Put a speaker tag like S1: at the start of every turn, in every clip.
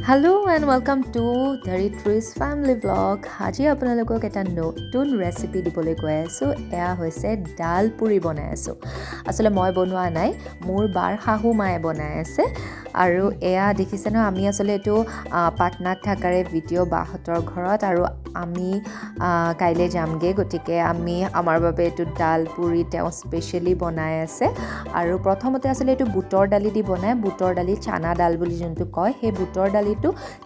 S1: Hello and welcome to the Retreats Family Vlog. আজি আপোনালোকক এটা নতুন ৰেচিপি দিবলৈ গৈ আছোঁ। এয়া হৈছে ডাল পুৰি বনাই আছোঁ। আসলে মই বনোৱা নাই, মোৰ বাৰ শাহু মায়ে বনাই আছে। আৰু এয়া দেখিছে ন, আমি আসলে এইটো পাটনাত থাকাৰে ভিডিঅ' বাহঁতৰ ঘৰত, আৰু আমি কাইলৈ যামগৈ। গতিকে আমি আমাৰ বাবে এইটো ডাল পুৰি তেওঁ স্পেচিয়েলি বনাই আছে। আৰু প্ৰথমতে আসলে এইটো বুটৰ দালি দি বনায়। বুটৰ দালি, চানা ডাল বুলি যোনটো কয়, সেই বুটৰ দালিটো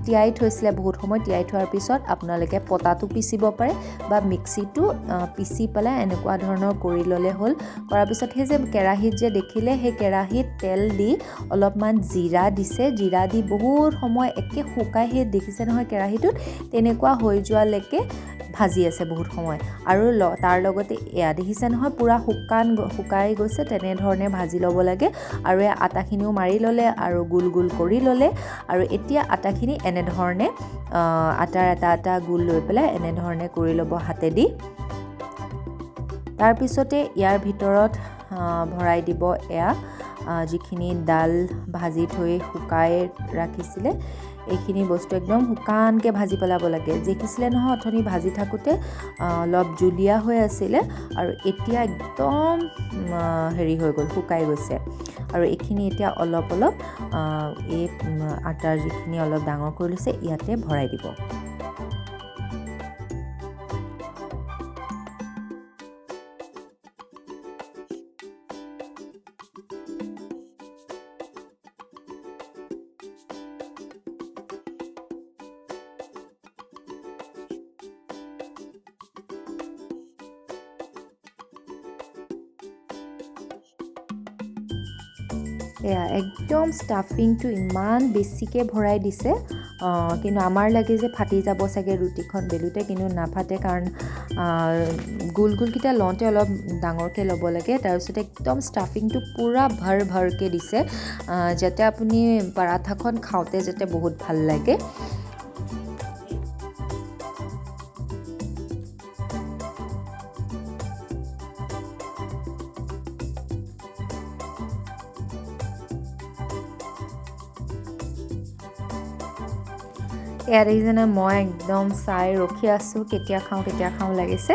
S1: তিয়াই থৈছিলে বহুত সময়। তিয়াই থোৱাৰ পিছত আপোনালোকে পটাটো পিচিব পাৰে বা মিক্সিটো পিচি পেলাই এনেকুৱা ধৰণৰ কৰি ল'লে হ'ল। কৰাৰ পিছত সেই যে কেৰাহীত যে দেখিলে, সেই কেৰাহীত তেল দি অলপমান জিৰা দিছে। জিৰা দি বহুত সময় একে শুকাই, সেই দেখিছে নহয় কেৰাহীটোত, তেনেকুৱা হৈ যোৱালৈকে ভাজি আছে বহুত সময়। আৰু তাৰ লগতে এয়া দেখিছে নহয়, পূৰা শুকাই গৈছে, তেনেধৰণে ভাজি ল'ব লাগে। আৰু এই আটাখিনিও মাৰি ল'লে আৰু গোল গোল কৰি ল'লে। আৰু এতিয়া আটাখিনি এনেধৰণে আটাৰ এটা গোল লৈ পেলাই এনেধৰণে কৰি ল'ব হাতেদি। তাৰপিছতে ইয়াৰ ভিতৰত ভৰাই দিব এয়া যিখিনি ডাল ভাজি থৈ শুকাই ৰাখিছিলে। এইখিনি বস্তু একদম শুকানকৈ ভাজি পেলাব লাগে। দেখিছিলে নহয় অথনি ভাজি থাকোঁতে অলপ জুলীয়া হৈ আছিলে, আৰু এতিয়া একদম হেৰি হৈ গ'ল, শুকাই গৈছে। আৰু এইখিনি এতিয়া অলপ এই আটাৰ যিখিনি অলপ ডাঙৰ কৰি লৈছে, ইয়াতে ভৰাই দিব। এয়া একদম ষ্টাফিংটো ইমান বেছিকৈ ভৰাই দিছে, কিন্তু আমাৰ লাগে যে ফাটি যাব চাগে ৰুটিখন বেলোতে, কিন্তু নাফাটে। কাৰণ গোলকেইটা লওঁতে অলপ ডাঙৰকৈ ল'ব লাগে। তাৰপিছতে একদম ষ্টাফিংটো পূৰা ভৰকৈ দিছে, যাতে আপুনি পৰাঠাখন খাওঁতে যাতে বহুত ভাল লাগে। এয়া দেখিছেনে, মই একদম চাই ৰখি আছোঁ, কেতিয়া খাওঁ লাগিছে।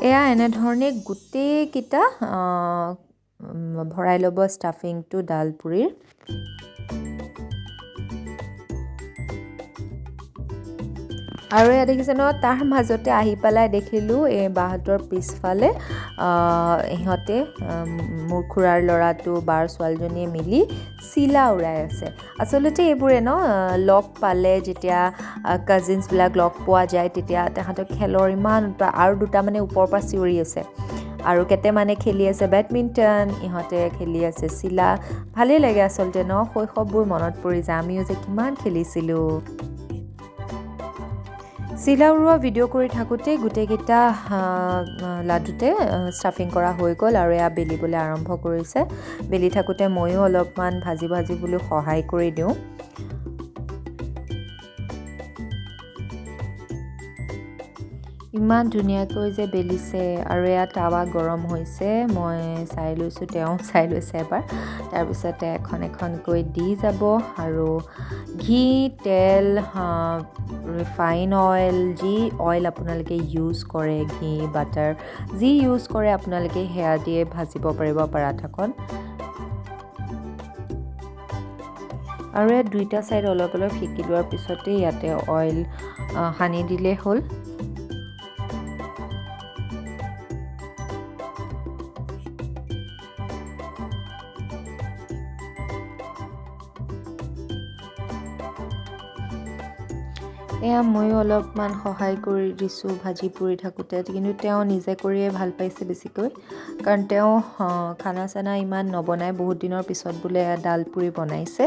S1: এয়া এনেধৰণে গোটেইকেইটা ভৰাই ল'ব ষ্টাফিংটো ডাল পুৰিৰ। আৰু এয়া দেখিছে ন, তাৰ মাজতে আহি পেলাই দেখিলোঁ এই বাহঁতৰ পিছফালে ইহঁতে মোৰ খুৰাৰ ল'ৰাটো, বাৰ ছোৱালীজনীয়ে মিলি চিলা উৰাই আছে। আচলতে এইবোৰে ন, লগ পালে যেতিয়া কাজিনছবিলাক লগ পোৱা যায়, তেতিয়া তাহাঁতৰ খেলৰ ইমান আৰু দুটা মানে ওপৰৰ পৰা চিঞৰি আছে, আৰু কেইটামানে খেলি আছে বেডমিণ্টন, ইহঁতে খেলি আছে চিলা। ভালেই লাগে আচলতে ন, শৈশৱবোৰ মনত পৰি যায়, আমিও যে কিমান খেলিছিলোঁ। চিলা উৰোৱা ভিডিঅ' কৰি থাকোঁতে গোটেইকেইটা লাডুতে ষ্টাফিং কৰা হৈ গ'ল, আৰু এয়া বেলিবলৈ আৰম্ভ কৰিছে। বেলি থাকোঁতে ময়ো অলপমান ভাজি বোলো সহায় কৰি দিওঁ। ইমান ধুনীয়াকৈ যে বেলিছে, আৰু এয়া টাৱা গৰম হৈছে, মই চাই লৈছোঁ, তেওঁ চাই লৈছে এবাৰ। তাৰপিছতে এখনকৈ দি যাব, আৰু ঘি, তেল, ৰিফাইন অইল, যি অইল আপোনালোকে ইউজ কৰে, ঘি, বাটাৰ যি ইউজ কৰে আপোনালোকে সেয়া দিয়ে ভাজিব পাৰিব পৰাঠাখন। আৰু ইয়াত দুইটা ছাইড অলপ শিকি লোৱাৰ পিছতে ইয়াতে অইল সানি দিলেই হ'ল। এয়া ময়ো অলপমান সহায় কৰি দিছোঁ ভাজি পুৰি থাকোঁতে, কিন্তু তেওঁ নিজে কৰিয়ে ভাল পাইছে বেছিকৈ, কাৰণ তেওঁ খানা চানা ইমান নবনায়। বহুত দিনৰ পিছত বোলে ডাল পুৰি বনাইছে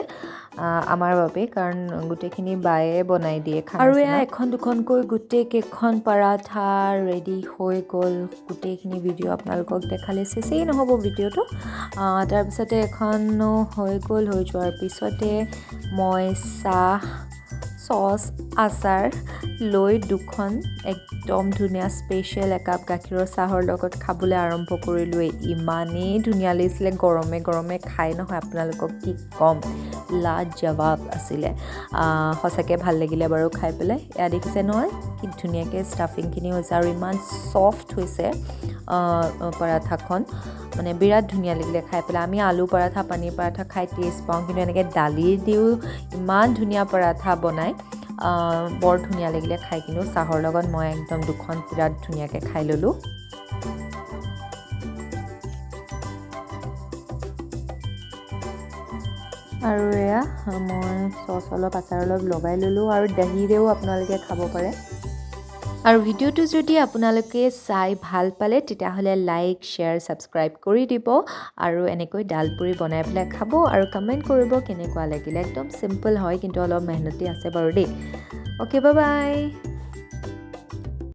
S1: আমাৰ বাবে, কাৰণ গোটেইখিনি বায়ে বনাই দিয়ে খানা। আৰু এয়া এখন দুখনকৈ গোটেইকেইখন পৰাঠা ৰেডি হৈ গ'ল। গোটেইখিনি ভিডিঅ' আপোনালোকক দেখালে চেচেই নহ'ব ভিডিঅ'টো। তাৰপিছতে এখনো হৈ গ'ল। হৈ যোৱাৰ পিছতে মই চাহ, চচ, আচাৰ লৈ দুখন একদম ধুনীয়া স্পেচিয়েল একাপ গাখীৰৰ চাহৰ লগত খাবলৈ আৰম্ভ কৰিলোঁৱেই। ইমানেই ধুনীয়া লাগিছিলে, গৰমে গৰমে খাই নহয় আপোনালোকক কি ক'ম, লাজবাব আছিলে। সঁচাকৈ ভাল লাগিলে বাৰু খাই পেলাই। এয়া দেখিছে নহয় কি ধুনীয়াকৈ ষ্টাফিংখিনি হৈছে আৰু ইমান ছফ্ট হৈছে পৰাঠাখন, মানে বিৰাট ধুনীয়া লাগিলে খাই পেলাই। আমি আলু পৰাঠা, পানীৰ পৰাঠা খাই টেষ্ট পাওঁ, কিন্তু এনেকৈ দালি দিও ইমান ধুনীয়া পৰাঠা বনায়, বৰ ধুনীয়া লাগিলে খাই। কিন্তু চাহৰ লগত মই একদম দুখন বিৰাট ধুনীয়াকৈ খাই ল'লোঁ। আৰু এয়া মই চচ অলপ, আচাৰ অলপ লগাই ল'লোঁ, আৰু দহিৰেও আপোনালোকে খাব পাৰে। আৰু ভিডিঅ'টো যদি আপোনালোকে চাই ভাল পালে তেতিয়াহ'লে লাইক, শ্বেয়াৰ, ছাবস্ক্ৰাইব কৰি দিব, আৰু এনেকৈ ডাল পুৰি বনাই পেলাই খাব, আৰু কমেণ্ট কৰিব কেনেকুৱা লাগিলে। একদম চিম্পল হয়, কিন্তু অলপ মেহনতি আছে বাৰু দেই। Okay, bye bye.